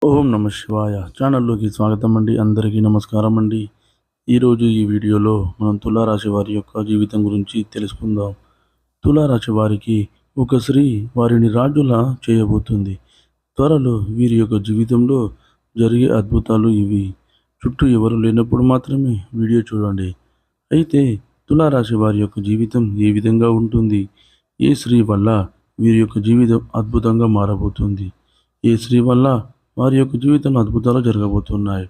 ఓం నమ శివాయ ఛానల్లోకి స్వాగతం అండి. అందరికీ నమస్కారం అండి. ఈరోజు ఈ వీడియోలో మనం తులారాశి వారి యొక్క జీవితం గురించి తెలుసుకుందాం. తులారాశి వారికి ఒక స్త్రీ వారిని రాజులా చేయబోతుంది. త్వరలో వీరి యొక్క జీవితంలో జరిగే అద్భుతాలు ఇవి. చుట్టూ ఎవరు లేనప్పుడు మాత్రమే వీడియో చూడండి. అయితే తులారాశి వారి యొక్క జీవితం ఏ విధంగా ఉంటుంది? ఏ స్త్రీ వల్ల వీరి యొక్క జీవితం అద్భుతంగా మారబోతుంది? ఏ స్త్రీ వల్ల వారి యొక్క జీవితంలో అద్భుతాలు జరగబోతున్నాయి?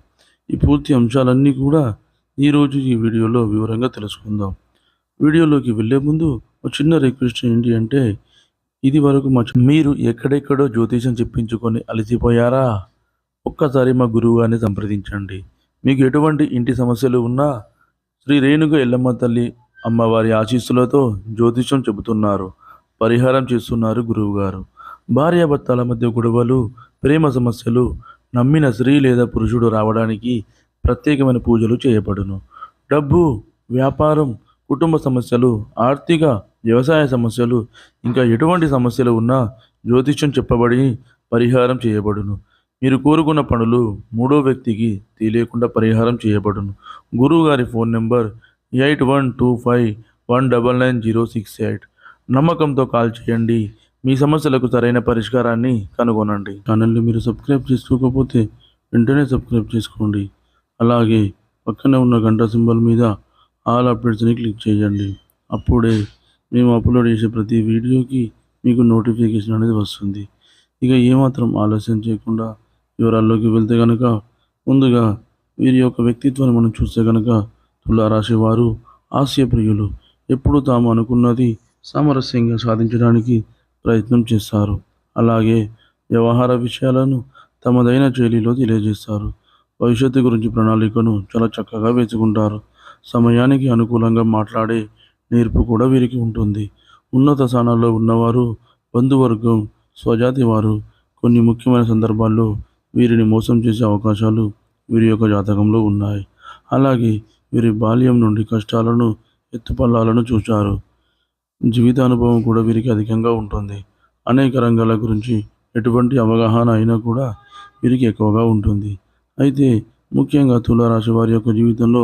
ఈ పూర్తి అంశాలన్నీ కూడా ఈరోజు ఈ వీడియోలో వివరంగా తెలుసుకుందాం. వీడియోలోకి వెళ్ళే ముందు ఒక చిన్న రిక్వెస్ట్ ఏంటి అంటే, ఇది వరకు మీరు ఎక్కడెక్కడో జ్యోతిషం చెప్పించుకొని అలసిపోయారా? ఒక్కసారి మా గురువుగారిని సంప్రదించండి. మీకు ఎటువంటి ఇంటి సమస్యలు ఉన్నా శ్రీ రేణుక ఎల్లమ్మ తల్లి అమ్మవారి ఆశీస్సులతో జ్యోతిషం చెబుతున్నారు. పరిహారం చేస్తున్నారు గురువుగారు. భార్యాభర్తల మధ్య గొడవలు, ప్రేమ సమస్యలు, నమ్మిన స్త్రీ లేదా పురుషుడు రావడానికి ప్రత్యేకమైన పూజలు చేయబడును. డబ్బు, వ్యాపారం, కుటుంబ సమస్యలు, ఆర్థిక, వ్యవసాయ సమస్యలు, ఇంకా ఎటువంటి సమస్యలు ఉన్నా జ్యోతిష్యం చెప్పబడి పరిహారం చేయబడును. మీరు కోరుకున్న పనులు మూడో వ్యక్తికి తెలియకుండా పరిహారం చేయబడును. గురువుగారి ఫోన్ నెంబర్ 8125199068. నమ్మకంతో కాల్ చేయండి. మీ సమస్యలకు సరైన పరిష్కారాన్ని కనుగొనండి. ఛానల్ని మీరు సబ్స్క్రైబ్ చేసుకోకపోతే వెంటనే సబ్స్క్రైబ్ చేసుకోండి. అలాగే పక్కనే ఉన్న గంట సింబల్ మీద ఆల్ అప్డేట్స్ని క్లిక్ చేయండి. అప్పుడే మేము అప్లోడ్ చేసే ప్రతి వీడియోకి మీకు నోటిఫికేషన్ అనేది వస్తుంది. ఇక ఏమాత్రం ఆలస్యం చేయకుండా వివరాల్లోకి వెళ్తే కనుక, ముందుగా వీరి యొక్క వ్యక్తిత్వాన్ని మనం చూస్తే కనుక, తులారాశి వారు హాస్యప్రియులు. ఎప్పుడు తాము అనుకున్నది సామరస్యంగా సాధించడానికి ప్రయత్నం చేస్తారు. అలాగే వ్యవహార విషయాలను తమదైన శైలిలో తెలియజేస్తారు. భవిష్యత్తు గురించి ప్రణాళికను చాలా చక్కగా వేసుకుంటారు. సమయానికి అనుకూలంగా మాట్లాడే నేర్పు కూడా వీరికి ఉంటుంది. ఉన్నత స్థానాల్లో ఉన్నవారు, బంధువర్గం, స్వజాతి వారు కొన్ని ముఖ్యమైన సందర్భాల్లో వీరిని మోసం చేసే అవకాశాలు వీరి యొక్క జాతకంలో ఉన్నాయి. అలాగే వీరి బాల్యం నుండి కష్టాలను, ఎత్తుపల్లాలను చూశారు. జీవితానుభవం కూడా వీరికి అధికంగా ఉంటుంది. అనేక రంగాల గురించి ఎటువంటి అవగాహన అయినా కూడా వీరికి ఎక్కువగా ఉంటుంది. అయితే ముఖ్యంగా తులారాశి వారి యొక్క జీవితంలో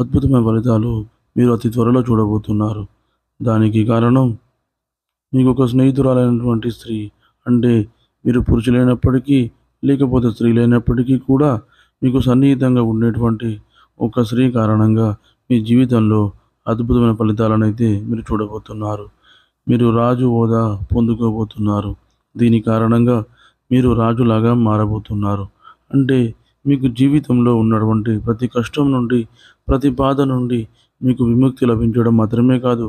అద్భుతమైన ఫలితాలు మీరు అతి త్వరలో చూడబోతున్నారు. దానికి కారణం, మీకు ఒక స్నేహితురాలైనటువంటి స్త్రీ, అంటే మీరు పురుషులైనప్పటికీ లేకపోతే స్త్రీలైనప్పటికీ కూడా మీకు సన్నిహితంగా ఉండేటువంటి ఒక స్త్రీ కారణంగా మీ జీవితంలో అద్భుతమైన ఫలితాలను అయితే మీరు చూడబోతున్నారు. మీరు రాజు హోదా పొందుకోబోతున్నారు. దీని కారణంగా మీరు రాజులాగా మారబోతున్నారు. అంటే మీకు జీవితంలో ఉన్నటువంటి ప్రతి కష్టం నుండి, ప్రతి బాధ నుండి మీకు విముక్తి లభించడం మాత్రమే కాదు,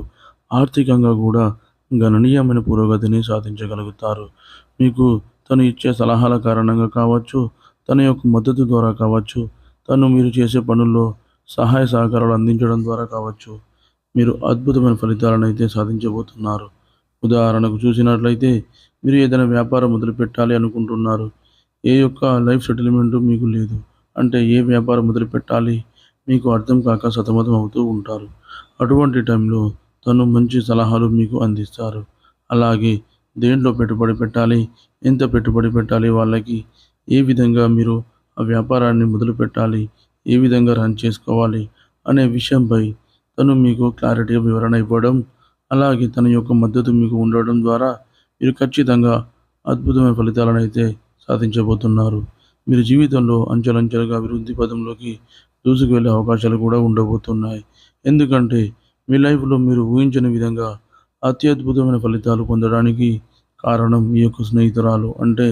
ఆర్థికంగా కూడా గణనీయమైన పురోగతిని సాధించగలుగుతారు. మీకు తను ఇచ్చే సలహాల కారణంగా కావచ్చు, తన యొక్క మద్దతు ద్వారా కావచ్చు, మీరు చేసే పనుల్లో సహాయ సహకారాలు అందించడం ద్వారా కావచ్చు, మీరు అద్భుతమైన ఫలితాలను అయితే సాధించబోతున్నారు. ఉదాహరణకు చూసినట్లయితే, మీరు ఏదైనా వ్యాపారం మొదలుపెట్టాలి అనుకుంటున్నారు. ఏ యొక్క లైఫ్ సెటిల్మెంట్ మీకు లేదు. అంటే ఏ వ్యాపారం మొదలుపెట్టాలి మీకు అర్థం కాక సతమతం అవుతూ ఉంటారు. అటువంటి టైంలో తను మంచి సలహాలు మీకు అందిస్తారు. అలాగే దేంట్లో పెట్టుబడి పెట్టాలి, ఎంత పెట్టుబడి పెట్టాలి, వాళ్ళకి ఏ విధంగా మీరు ఆ వ్యాపారాన్ని మొదలుపెట్టాలి, ఏ విధంగా రన్ చేసుకోవాలి అనే విషయంపై తను మీకు క్లారిటీగా వివరణ ఇవ్వడం, అలాగే తన యొక్క మద్దతు మీకు ఉండడం ద్వారా మీరు ఖచ్చితంగా అద్భుతమైన ఫలితాలను అయితే సాధించబోతున్నారు. మీరు జీవితంలో అంచెలంచెలుగా అభివృద్ధి పదంలోకి దూసుకు వెళ్ళే అవకాశాలు కూడా ఉండబోతున్నాయి. ఎందుకంటే మీ లైఫ్లో మీరు ఊహించని విధంగా అత్యద్భుతమైన ఫలితాలు పొందడానికి కారణం మీ యొక్క స్నేహితురాలు. అంటే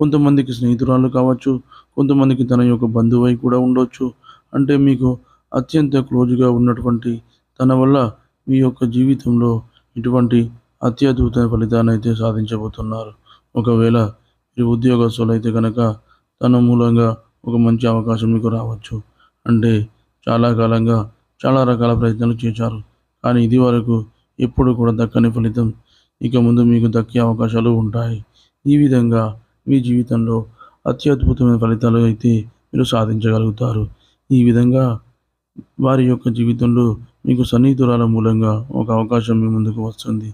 కొంతమందికి స్నేహితురాలు కావచ్చు, కొంతమందికి తన యొక్క బంధువై కూడా ఉండొచ్చు. అంటే మీకు అత్యంత క్లోజ్గా ఉన్నటువంటి తన వల్ల మీ యొక్క జీవితంలో ఇటువంటి అత్యద్భుతమైన ఫలితాన్ని అయితే సాధించబోతున్నారు. ఒకవేళ మీరు ఉద్యోగస్తులైతే కనుక తన మూలంగా ఒక మంచి అవకాశం మీకు రావచ్చు. అంటే చాలా కాలంగా చాలా రకాల ప్రయత్నాలు చేశారు, కానీ ఇది వరకు ఎప్పుడు కూడా దక్కని ఫలితం ఇక ముందు మీకు దక్కే అవకాశాలు ఉంటాయి. ఈ విధంగా మీ జీవితంలో అత్యద్భుతమైన ఫలితాలు అయితే మీరు సాధించగలుగుతారు. ఈ విధంగా వారి యొక్క జీవితంలో మీకు సన్నిహితురాల మూలంగా ఒక అవకాశం మీ ముందుకు వస్తుంది.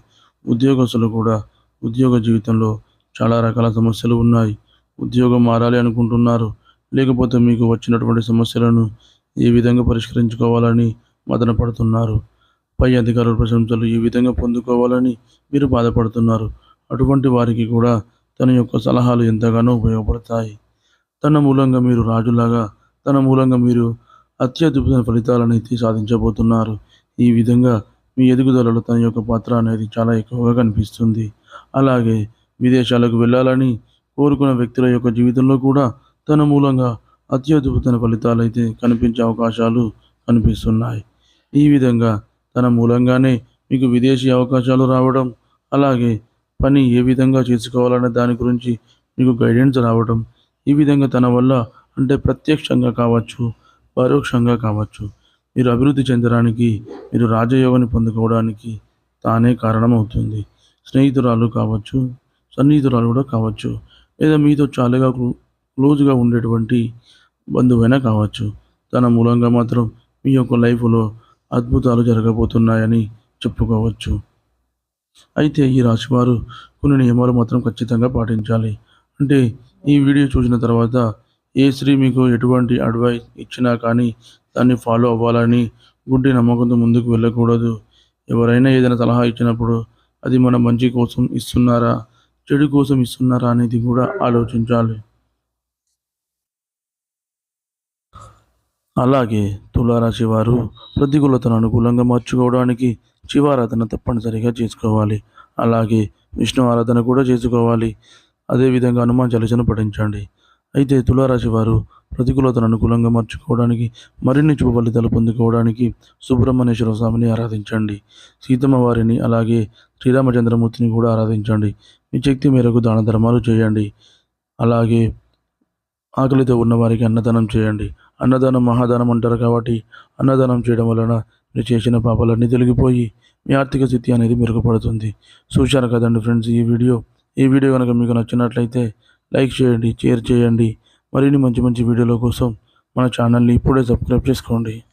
ఉద్యోగస్తులు కూడా ఉద్యోగ జీవితంలో చాలా రకాల సమస్యలు ఉన్నాయి. ఉద్యోగం మారాలి అనుకుంటున్నారు, లేకపోతే మీకు వచ్చినటువంటి సమస్యలను ఏ విధంగా పరిష్కరించుకోవాలని మదన పడుతున్నారు, పై అధికారుల ప్రశంసలు ఈ విధంగా పొందుకోవాలని మీరు బాధపడుతున్నారు. అటువంటి వారికి కూడా తన యొక్క సలహాలు ఎంతగానో ఉపయోగపడతాయి. తన మూలంగా మీరు రాజులాగా, తన మూలంగా మీరు అత్యద్భుతమైన ఫలితాలనైతే సాధించబోతున్నారు. ఈ విధంగా మీ ఎదుగుదలలో తన యొక్క పాత్ర అనేది చాలా ఎక్కువగా కనిపిస్తుంది. అలాగే విదేశాలకు వెళ్ళాలని కోరుకున్న వ్యక్తుల యొక్క జీవితంలో కూడా తన మూలంగా అత్యద్భుతమైన ఫలితాలైతే కనిపించే అవకాశాలు కనిపిస్తున్నాయి. ఈ విధంగా తన మూలంగానే మీకు విదేశీ అవకాశాలు రావడం, అలాగే పని ఏ విధంగా చేసుకోవాలనే దాని గురించి మీకు గైడెన్స్ రావడం, ఈ విధంగా తన వల్ల అంటే ప్రత్యక్షంగా కావచ్చు, పరోక్షంగా కావచ్చు, మీరు అభివృద్ధి చెందడానికి, మీరు రాజయోగాన్ని పొందుకోవడానికి తానే కారణమవుతుంది. స్నేహితురాలు కావచ్చు, సన్నిహితురాలు కూడా కావచ్చు, లేదా మీతో చాలా క్లోజ్గా ఉండేటువంటి బంధువైనా కావచ్చు. తన మూలంగా మాత్రం మీ యొక్క లైఫ్‌లో అద్భుతాలు జరగబోతున్నాయని చెప్పుకోవచ్చు. అయితే ఈ రాశివారు కొన్ని నియమాలు మాత్రం ఖచ్చితంగా పాటించాలి. అంటే ఈ వీడియో చూసిన తర్వాత ఏ స్త్రీ మీకు ఎటువంటి అడ్వైస్ ఇచ్చినా కానీ దాన్ని ఫాలో అవ్వాలని గుడ్డి నమ్మకంతో ముందుకు వెళ్ళకూడదు. ఎవరైనా ఏదైనా సలహా ఇచ్చినప్పుడు అది మన మంచి కోసం ఇస్తున్నారా, చెడు కోసం ఇస్తున్నారా అనేది కూడా ఆలోచించాలి. అలాగే తులారాశి వారు ప్రతికూలతను అనుకూలంగా మార్చుకోవడానికి శివారాధన తప్పనిసరిగా చేసుకోవాలి. అలాగే విష్ణు ఆరాధన కూడా చేసుకోవాలి. అదేవిధంగా హనుమాన్ చాలీసాను పఠించండి. అయితే తులారాశి వారు ప్రతికూలతను అనుకూలంగా మార్చుకోవడానికి, మరిన్ని శుభ ఫలితాలు పొందుకోవడానికి సుబ్రహ్మణ్యేశ్వర స్వామిని ఆరాధించండి. సీతమ్మ వారిని అలాగే శ్రీరామచంద్రమూర్తిని కూడా ఆరాధించండి. మీ శక్తి మేరకు దాన ధర్మాలు చేయండి. అలాగే ఆకలితో ఉన్నవారికి అన్నదానం చేయండి. అన్నదానం మహాదానం అంటారు కాబట్టి అన్నదానం చేయడం వలన మీరు చేసిన పాపాలన్నీ తొలగిపోయి మీ ఆర్థిక స్థితి అనేది మెరుగుపడుతుంది. చూశారు కదండి ఫ్రెండ్స్ ఈ వీడియో కనుక మీకు నచ్చినట్లయితే లైక్ చేయండి, షేర్ చేయండి. మరిన్ని మంచి మంచి వీడియోల కోసం మన ఛానల్ని ఇప్పుడే సబ్స్క్రైబ్ చేసుకోండి.